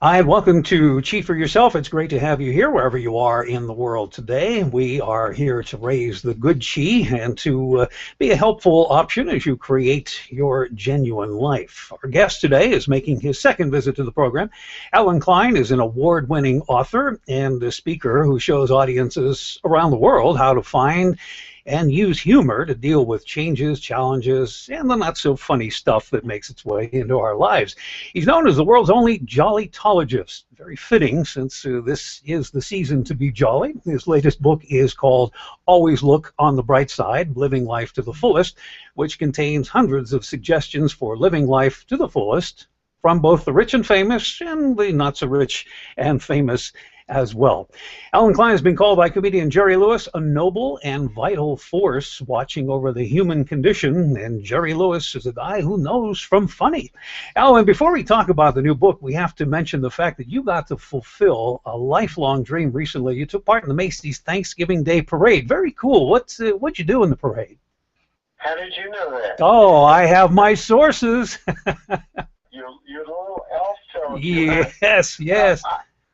Hi, and welcome to Chief for Yourself. It's great to have you here wherever you are in the world today. We are here to raise the good chi and to be a helpful option as you create your genuine life. Our guest today is making his second visit to the program. Allen Klein is an award-winning author and a speaker who shows audiences around the world how to find and use humor to deal with changes, challenges, and the not-so-funny stuff that makes its way into our lives. He's known as the world's only jollytologist. Very fitting, since this is the season to be jolly. His latest book is called Always Look on the Bright Side, Living Life to the Fullest, which contains hundreds of suggestions for living life to the fullest from both the rich and famous and the not-so-rich and famous as well. Allen Klein has been called by comedian Jerry Lewis a noble and vital force watching over the human condition, and Jerry Lewis is a guy who knows from funny. Allen, before we talk about the new book, we have to mention the fact that you got to fulfill a lifelong dream recently. You took part in the Macy's Thanksgiving Day Parade. Very cool. What'd you do in the parade? How did you know that? Oh, I have my sources. You're the little elf telling you. Yes, yes.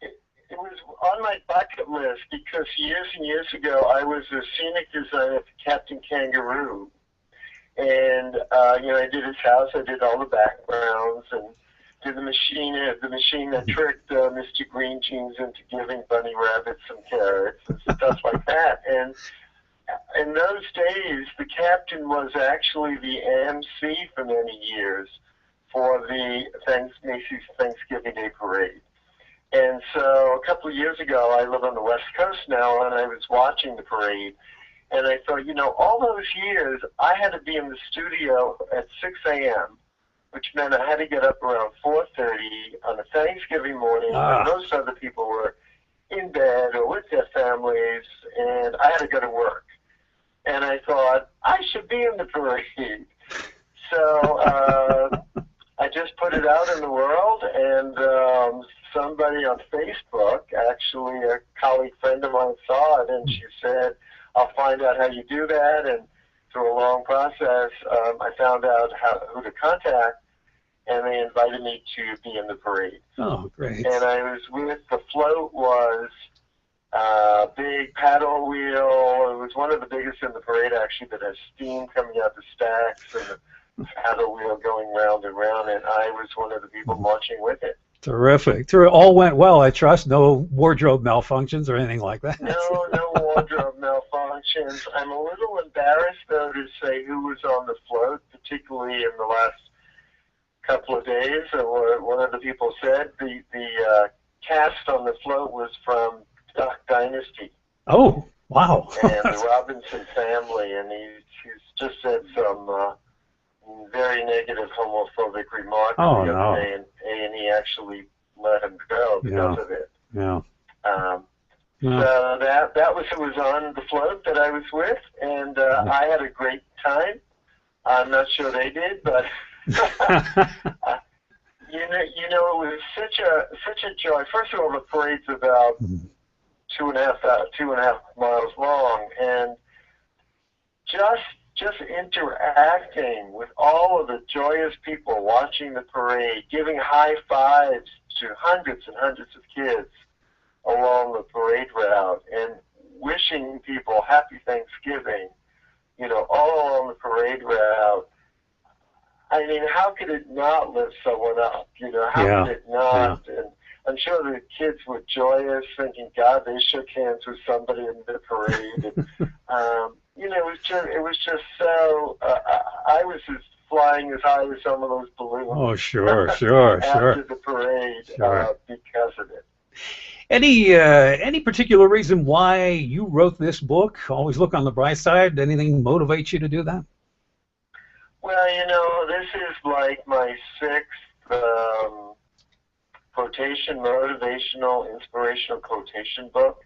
It was on my bucket list because years and years ago I was a scenic designer for Captain Kangaroo. And, I did his house, I did all the backgrounds, and did the machine that tricked Mr. Green Jeans into giving Bunny Rabbit some carrots and stuff like that. And in those days, the captain was actually the MC for many years for the Macy's Thanksgiving Day Parade. And so a couple of years ago, I live on the West Coast now, and I was watching the parade, and I thought, all those years, I had to be in the studio at 6 a.m., which meant I had to get up around 4:30 on a Thanksgiving morning when most other people were in bed or with their families, and I had to go to work. And I thought, I should be in the parade. So I just put it out in the world, and somebody on Facebook, actually a colleague friend of mine, saw it, and she said, I'll find out how you do that. And through a long process, I found out who to contact, and they invited me to be in the parade. Oh, great. And I was with, the float was a big paddle wheel. It was one of the biggest in the parade, actually, that has steam coming out the stacks and the paddle wheel going round and round, and I was one of the people marching with it. Terrific. All went well, I trust. No wardrobe malfunctions or anything like that. No wardrobe malfunctions. I'm a little embarrassed, though, to say who was on the float, particularly in the last couple of days. One of the people said the cast on the float was from Duck Dynasty. Oh, wow. And the Robinson family, and he's just said some very negative homophobic remark the other day, and A&E actually let him go because of it. Yeah. So that was who was on the float that I was with, and I had a great time. I'm not sure they did, but it was such a joy. First of all, the parade's about 2.5 miles long, and just interacting with all of the joyous people watching the parade, giving high fives to hundreds and hundreds of kids along the parade route, and wishing people happy Thanksgiving, all along the parade route. I mean, how could it not lift someone up? How could it not? Yeah. And I'm sure the kids were joyous, thinking, God, they shook hands with somebody in the parade. And, it was just so, I was just flying as high as some of those balloons. Oh, sure. After the parade, because of it. Any particular reason why you wrote this book, Always Look on the Bright Side? Anything motivates you to do that? Well, this is like my sixth motivational, inspirational quotation book.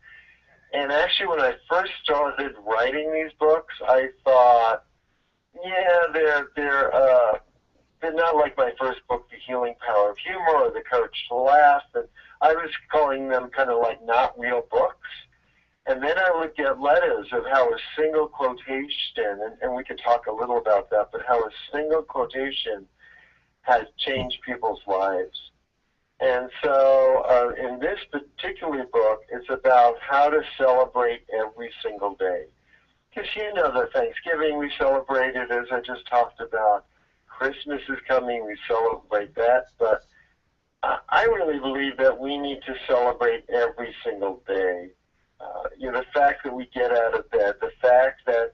And actually, when I first started writing these books, I thought, they're not like my first book, The Healing Power of Humor or The Courage to Laugh. And I was calling them kind of like not real books. And then I would get letters of how a single quotation, and we could talk a little about that, but how a single quotation has changed people's lives. And so in this particular book, it's about how to celebrate every single day. Because you know that Thanksgiving we celebrated, as I just talked about. Christmas is coming, we celebrate that. But I really believe that we need to celebrate every single day. The fact that we get out of bed, the fact that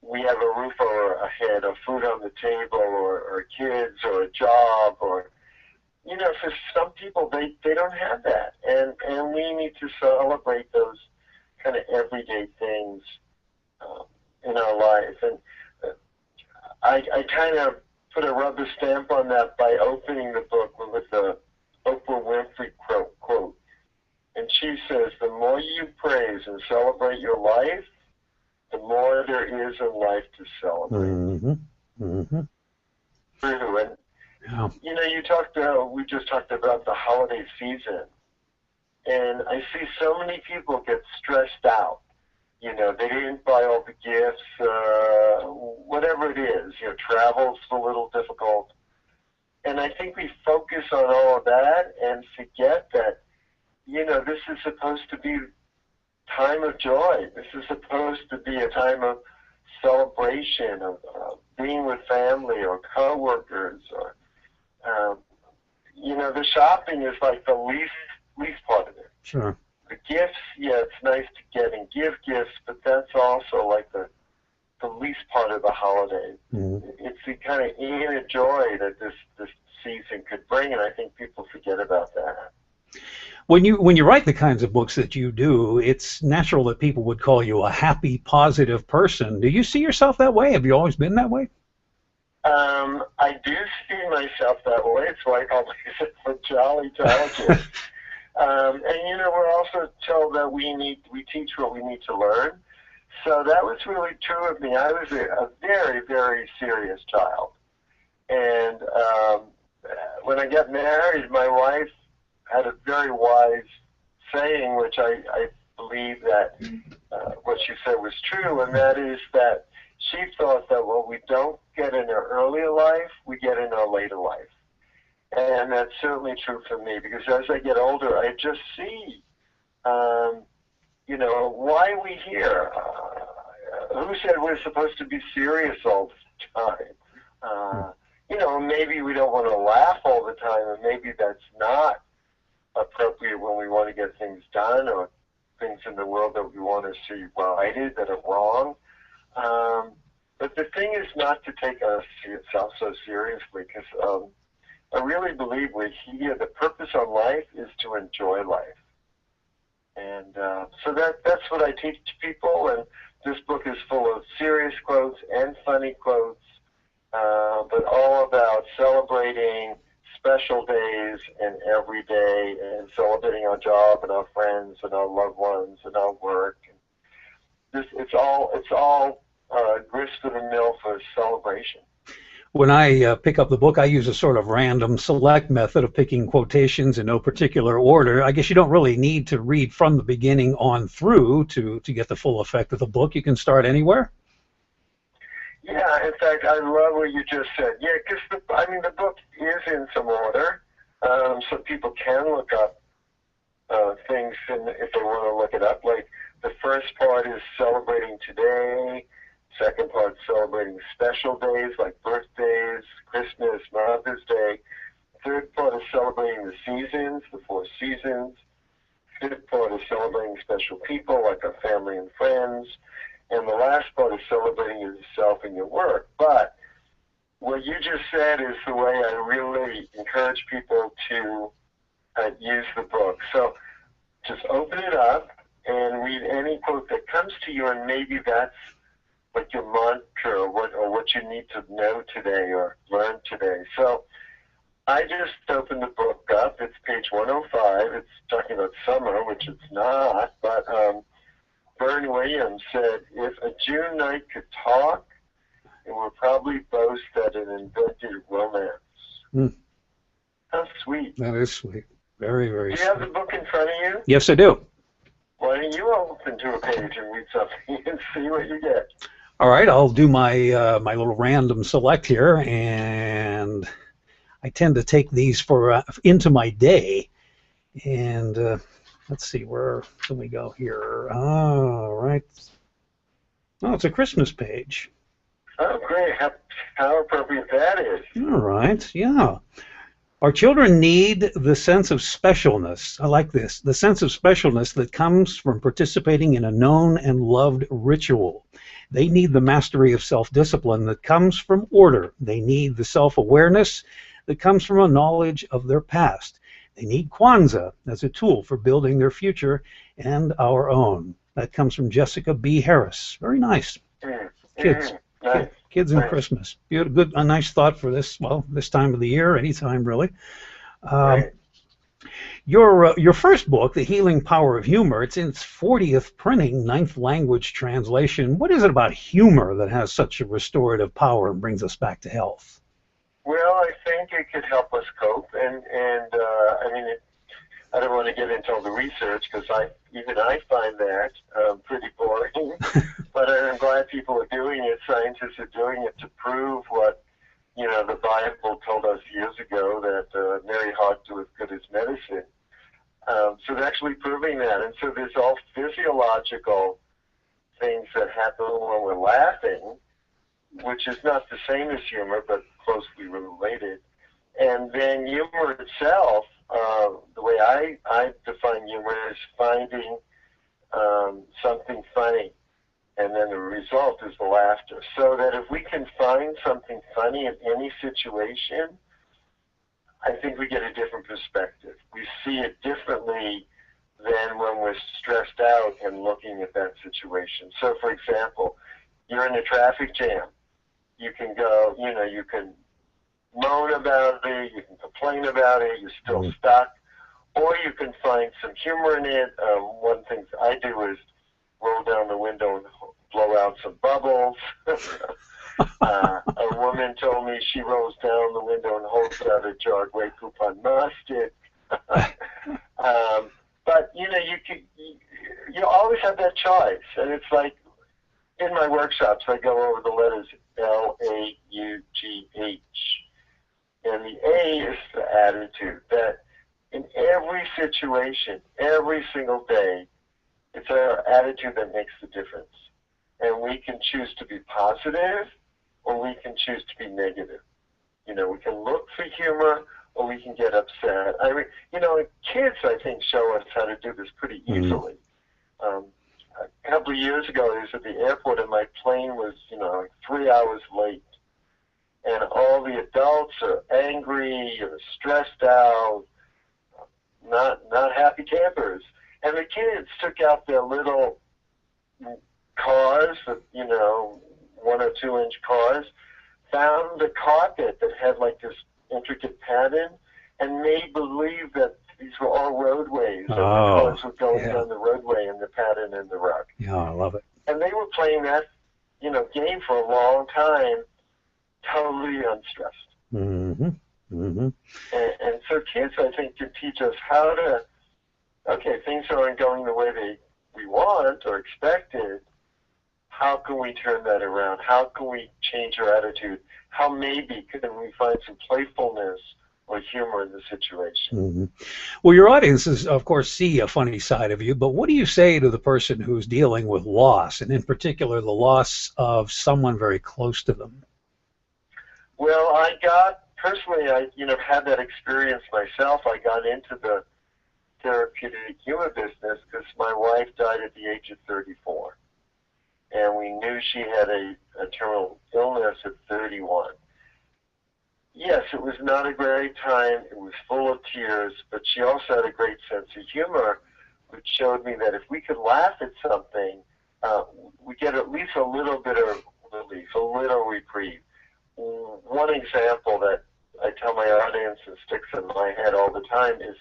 we have a roof over our head, or food on the table, or kids, or a job, or for some people they don't have that, and we need to celebrate those kind of everyday things in our life. And I kind of put a rubber stamp on that by opening the book with the Oprah Winfrey quote. And she says, the more you praise and celebrate your life, the more there is in life to celebrate. Mm-hmm. Mm-hmm. True. And, yeah. We just talked about the holiday season. And I see so many people get stressed out. They didn't buy all the gifts, whatever it is. Travel's a little difficult. And I think we focus on all of that and forget that, this is supposed to be time of joy. This is supposed to be a time of celebration, of being with family or coworkers, or the shopping is like the least part of it. Sure. The gifts, it's nice to get and give gifts, but that's also like the least part of the holiday. Mm-hmm. It's the kind of inner joy that this season could bring, and I think people forget about that. When you write the kinds of books that you do, it's natural that people would call you a happy, positive person. Do you see yourself that way? Have you always been that way? I do see myself that way. It's why I call myself a jolly intelligent. And we're also told that we teach what we need to learn. So that was really true of me. I was a very, very serious child. And when I got married, my wife had a very wise saying, which I believe that what she said was true, and that is that she thought that what we don't get in our earlier life, we get in our later life. And that's certainly true for me, because as I get older, I just see, why are we here? Who said we're supposed to be serious all the time? Maybe we don't want to laugh all the time, and maybe that's not appropriate when we want to get things done, or things in the world that we want to see righted that are wrong. But the thing is not to take ourselves so seriously, because I really believe we're here. The purpose of life is to enjoy life. And so that's what I teach people, and this book is full of serious quotes and funny quotes, but all about celebrating special days and every day, and celebrating our job and our friends and our loved ones and our work. It's all grist to the mill for celebration. When I pick up the book, I use a sort of random select method of picking quotations in no particular order. I guess you don't really need to read from the beginning on through to get the full effect of the book. You can start anywhere. Yeah, in fact, I love what you just said. Yeah, because the book is in some order, so people can look up things if they want to look it up. Like the first part is celebrating today. Second part, celebrating special days like birthdays, Christmas, Mother's Day. Third part is celebrating the seasons, the 4 seasons. Fifth part is celebrating special people like our family and friends. And the last part is celebrating yourself and your work. But what you just said is the way I really encourage people to use the book. So just open it up and read any quote that comes to you, and maybe that's like your mantra, or what you need to know today or learn today. So I just opened the book up. It's page 105. It's talking about summer, which it's not. But Vern Williams said, if a June night could talk, it would probably boast that it invented romance. Mm. How sweet. That is sweet. Very, very sweet. Do you have the book in front of you? Yes, I do. Why don't you open to a page and read something and see what you get? All right, I'll do my my little random select here, and I tend to take these for into my day. And let's see, where can we go here? Oh, right. Oh, it's a Christmas page. Oh, great. How appropriate that is. All right, yeah. Our children need the sense of specialness. I like this. The sense of specialness that comes from participating in a known and loved ritual. They need the mastery of self-discipline that comes from order. They need the self-awareness that comes from a knowledge of their past. They need Kwanzaa as a tool for building their future and our own. That comes from Jessica B. Harris. Very nice. Kids. Nice. Kids and Christmas. Good, a nice thought for this, well, this time of the year, anytime really. Right. Your first book, The Healing Power of Humor, it's in its 40th printing, 9th language translation. What is it about humor that has such a restorative power and brings us back to health? Well, I think it could help us cope, and I mean, I don't want to get into all the research because even I find that pretty boring. But I'm glad people are doing it. Scientists are doing it to prove what the Bible told us years ago, that merry heart doeth good as medicine. So they're actually proving that, and so there's all physiological things that happen when we're laughing, which is not the same as humor, but closely related. And then humor itself, the way I define humor is finding something funny, and then the result is the laughter. So that if we can find something funny in any situation, I think we get a different perspective. We see it differently than when we're stressed out and looking at that situation. So, for example, you're in a traffic jam. You can go, you can moan about it, you can complain about it, you're still stuck, or you can find some humor in it. One thing I do is roll down the window and blow out some bubbles. A woman told me she rolls down the window and holds out a jar of Grey Poupon mustard. But you always have that choice, and it's like in my workshops I go over the letters Laugh, and the A is the attitude that in every situation, every single day, it's our attitude that makes the difference. And we can choose to be positive, or we can choose to be negative. We can look for humor, or we can get upset. I mean, kids, I think, show us how to do this pretty easily. A couple of years ago, I was at the airport, and my plane was, like 3 hours late. And all the adults are angry or stressed out, not happy campers. And the kids took out their little cars, 1 or 2 inch cars, found the carpet that had like this intricate pattern, and made believe that these were all roadways, and the cars were going down the roadway in the pattern in the rug. Yeah, I love it. And they were playing that, game for a long time, totally unstressed. Mm-hmm. Mm-hmm. And so kids, I think, can teach us how to, okay, things aren't going the way we want or expected. How can we turn that around? How can we change our attitude? How maybe can we find some playfulness or humor in the situation? Mm-hmm. Well, your audiences, of course, see a funny side of you, but what do you say to the person who's dealing with loss, and in particular the loss of someone very close to them? Well, I had that experience myself. I got into the therapeutic humor business because my wife died at the age of 34. And we knew she had a terminal illness at 31. Yes, it was not a great time. It was full of tears, but she also had a great sense of humor, which showed me that if we could laugh at something, we get at least a little bit of relief, a little reprieve. One example that I tell my audience and sticks in my head all the time is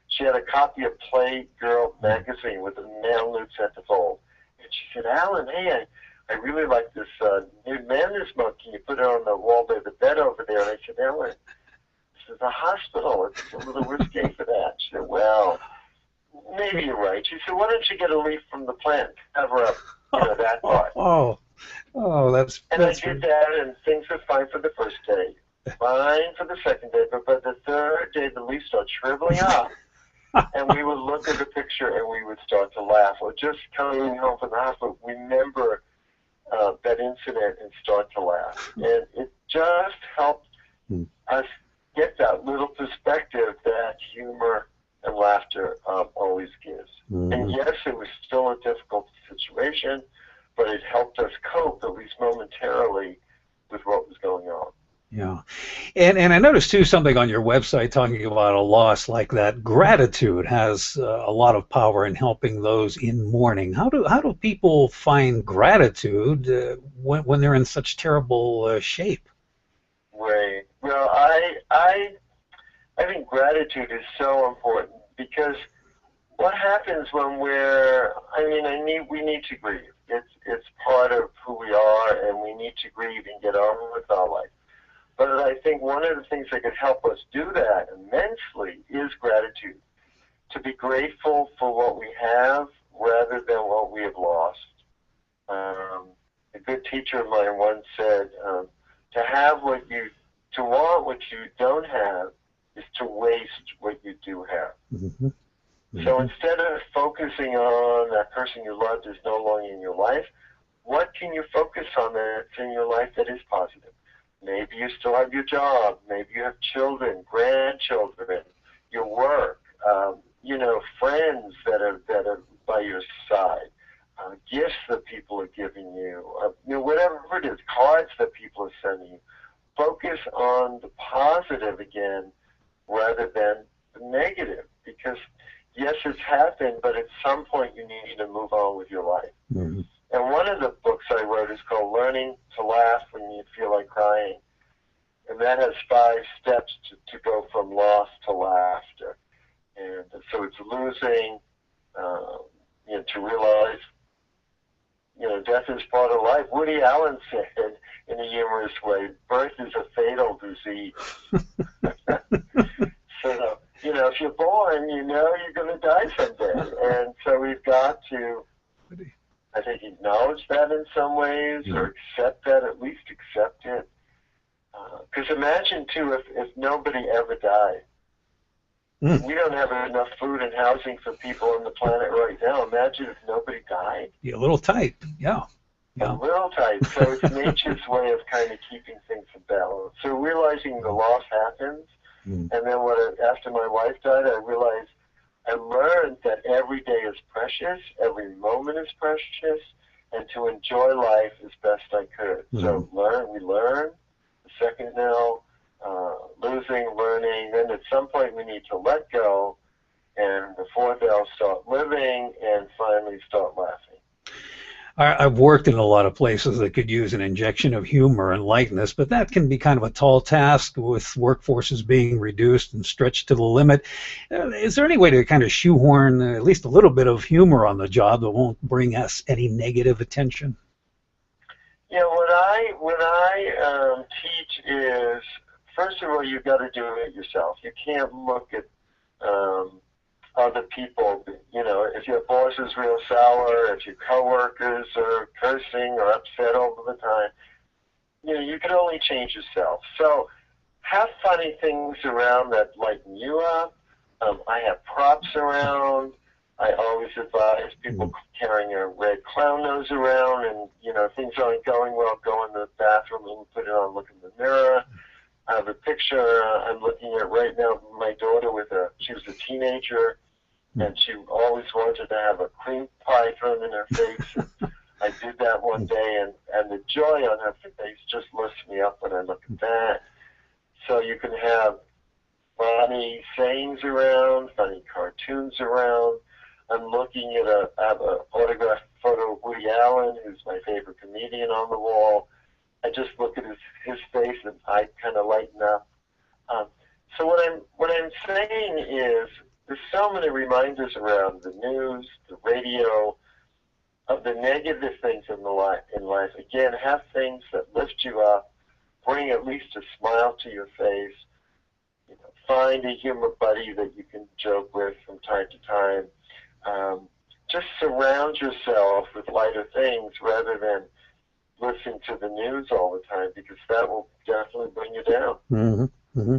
she had a copy of Playgirl magazine with a male nude centerfold. And she said, Alan, hey, I really like this nude man this month. Can you put it on the wall by the bed over there? And I said, Alan, this is a hospital. It's a little risque for that. She said, well, maybe you're right. She said, why don't you get a leaf from the plant, cover up that part. Oh, that's I did that, and things were fine for the first day. fine for the second day, but by the third day, the leaves start shriveling up. And we would look at the picture and we would start to laugh. Or just coming home from the hospital, remember that incident and start to laugh. And it just helped us get that little perspective that humor and laughter always gives. And yes, it was still a difficult situation, but it helped us cope, at least momentarily, with what was going on. Yeah. And I noticed too something on your website talking about a loss like that. Gratitude has a lot of power in helping those in mourning. How do people find gratitude when they're in such terrible shape? Right. Well, I think gratitude is so important, because what happens when we need to grieve. It's part of who we are, and we need to grieve and get on with our life. But I think one of the things that could help us do that immensely is gratitude. To be grateful for what we have rather than what we have lost. A good teacher of mine once said, to want what you don't have is to waste what you do have. Mm-hmm. Mm-hmm. So instead of focusing on that person you loved is no longer in your life, what can you focus on that's in your life that is positive? Maybe you still have your job. Maybe you have children, grandchildren, your work, friends that are by your side, gifts that people are giving you, whatever it is, cards that people are sending you. Focus on the positive again rather than the negative, because yes, it's happened, but at some point you need to move on with your life. Mm-hmm. And one of the books I wrote is called Learning to Laugh When You Feel Like Crying. And that has 5 steps to go from loss to laughter. And so it's losing, to realize, death is part of life. Woody Allen said in a humorous way, birth is a fatal disease. So, if you're born, you're going to die someday. And so we've got to, I think, acknowledge that in some ways, or accept that, at least accept it. Because imagine, too, if nobody ever died. We don't have enough food and housing for people on the planet right now. Imagine if nobody died. Be a little tight, yeah. A little tight. So it's nature's way of kind of keeping things in balance. So realizing the loss happens, and then after my wife died, I learned that every day is precious, every moment is precious, and to enjoy life as best I could. So we learn. The second now, losing, learning. Then at some point we need to let go, and the fourth I'll start living, and finally start laughing. I've worked in a lot of places that could use an injection of humor and lightness, but that can be kind of a tall task with workforces being reduced and stretched to the limit. Is there any way to kind of shoehorn at least a little bit of humor on the job that won't bring us any negative attention? Yeah, what I teach is, first of all, you've got to do it yourself. You can't look at other people. If your boss is real sour, if your coworkers are cursing or upset all the time, you can only change yourself. So have funny things around that lighten you up. I have props around. I always advise people carrying a red clown nose around, and things aren't going well, go in the bathroom and put it on, look in the mirror. I have a picture I'm looking at right now of my daughter she was a teenager, and she always wanted to have a cream pie thrown in her face. And I did that one day, and the joy on her face just lifts me up when I look at that. So you can have funny sayings around, funny cartoons around. I'm looking at I have an autographed photo of Woody Allen, who's my favorite comedian, on the wall. I just look at his face and I kind of lighten up. So what I'm saying is, there's so many reminders around the news, the radio, of the negative things in life. Again, have things that lift you up, bring at least a smile to your face. Find a humor buddy that you can joke with from time to time. Just surround yourself with lighter things rather than listening to the news all the time, because that will definitely bring you down. Mm-hmm. Mm-hmm.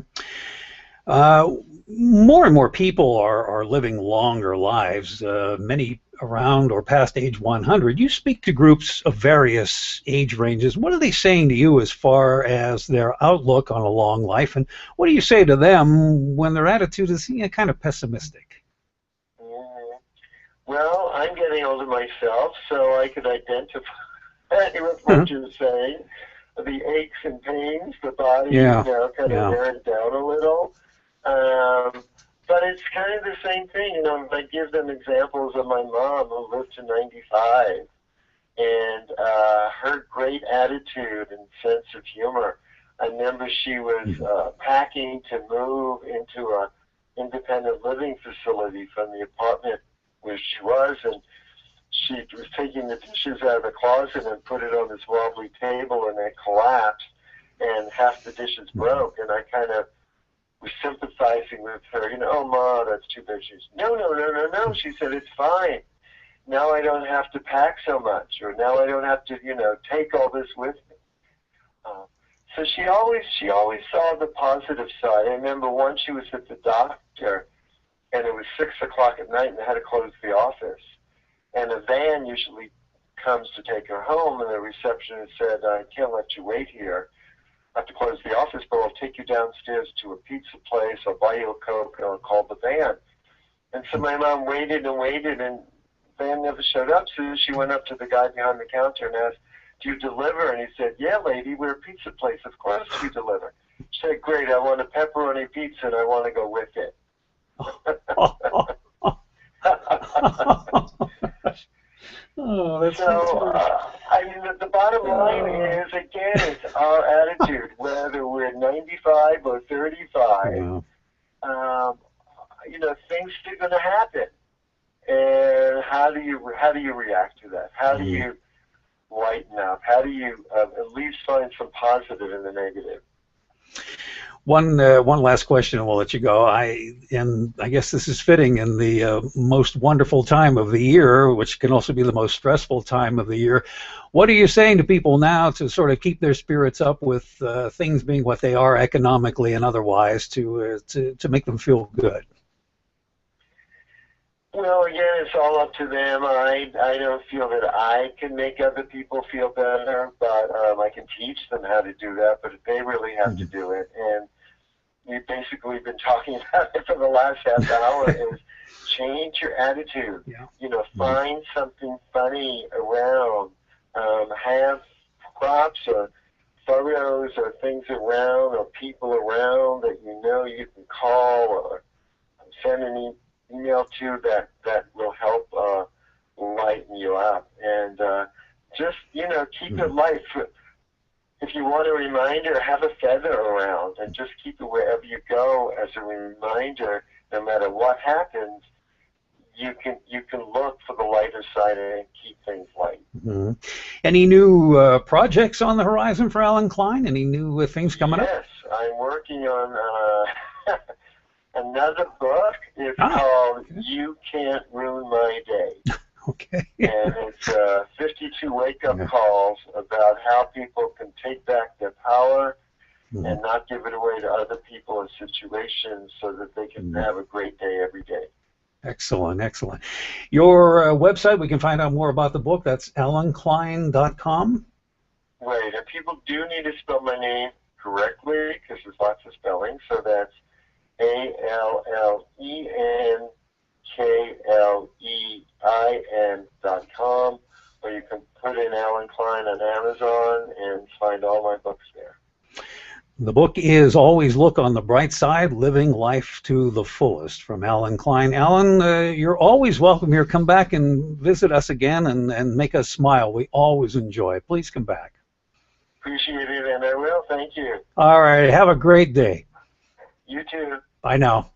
More and more people are living longer lives, many around or past age 100. You speak to groups of various age ranges. What are they saying to you as far as their outlook on a long life, and what do you say to them when their attitude is kind of pessimistic? Mm. Well, I'm getting older myself, so I could identify with what you're saying. The aches and pains, the body, Yeah, kind of yeah. wears down a little. But it's kind of the same thing. I give them examples of my mom, who lived to 95, and her great attitude and sense of humor. I remember she was packing to move into a independent living facility from the apartment where she was, and she was taking the dishes out of the closet and put it on this wobbly table, and it collapsed, and half the dishes broke, and I kind of was sympathizing with her. Oh, Ma, that's too bad. She's, no, no, no, no, no. She said, it's fine. Now I don't have to pack so much, or now I don't have to, take all this with me. So she always saw the positive side. I remember once she was at the doctor, and it was 6 o'clock at night, and they had to close the office. And a van usually comes to take her home, and the receptionist said, I can't let you wait here. I have to close the office, but I'll take you downstairs to a pizza place. I'll buy you a Coke, and I'll call the van. And so my mom waited and waited, and the van never showed up. So she went up to the guy behind the counter and asked, do you deliver? And he said, yeah, lady, we're a pizza place. Of course we deliver. She said, great, I want a pepperoni pizza, and I want to go with it. Oh, that's So, the bottom line is, again, it's our attitude, whether we're 95 or 35, things are going to happen. And how do you react to that? How do you lighten up? How do you at least find some positive in the negative? One last question, and we'll let you go. I guess this is fitting in the most wonderful time of the year, which can also be the most stressful time of the year. What are you saying to people now to sort of keep their spirits up with things being what they are economically and otherwise, to make them feel good? Well, again, it's all up to them. I don't feel that I can make other people feel better, but I can teach them how to do that, but they really have to do it. And we've basically been talking about it for the last half hour, is change your attitude. Yeah. Find something funny around. Have props or photos or things around or people around that you can call or send an email to that will help lighten you up. And just, keep it light. If you want a reminder, have a feather around and just keep it wherever you go as a reminder. No matter what happens, you can look for the lighter side and keep things light. Mm-hmm. Any new projects on the horizon for Allen Klein? Any new things coming up? Yes, I'm working on another book. It's called You Can't Ruin My Day. Okay. And it's 52 wake-up calls about how people can take back their power and not give it away to other people or situations, so that they can have a great day every day. Excellent, excellent. Your website, we can find out more about the book. That's allenklein.com. Right, and people do need to spell my name correctly, because there's lots of spelling. So that's ALLENKLEIN.com, or you can put in Allen Klein on Amazon and find all my books there. The book is Always Look on the Bright Side, Living Life to the Fullest, from Allen Klein. Allen, you're always welcome here. Come back and visit us again and make us smile. We always enjoy it. Please come back. Appreciate it, and I will. Thank you. All right. Have a great day. You too. Bye now.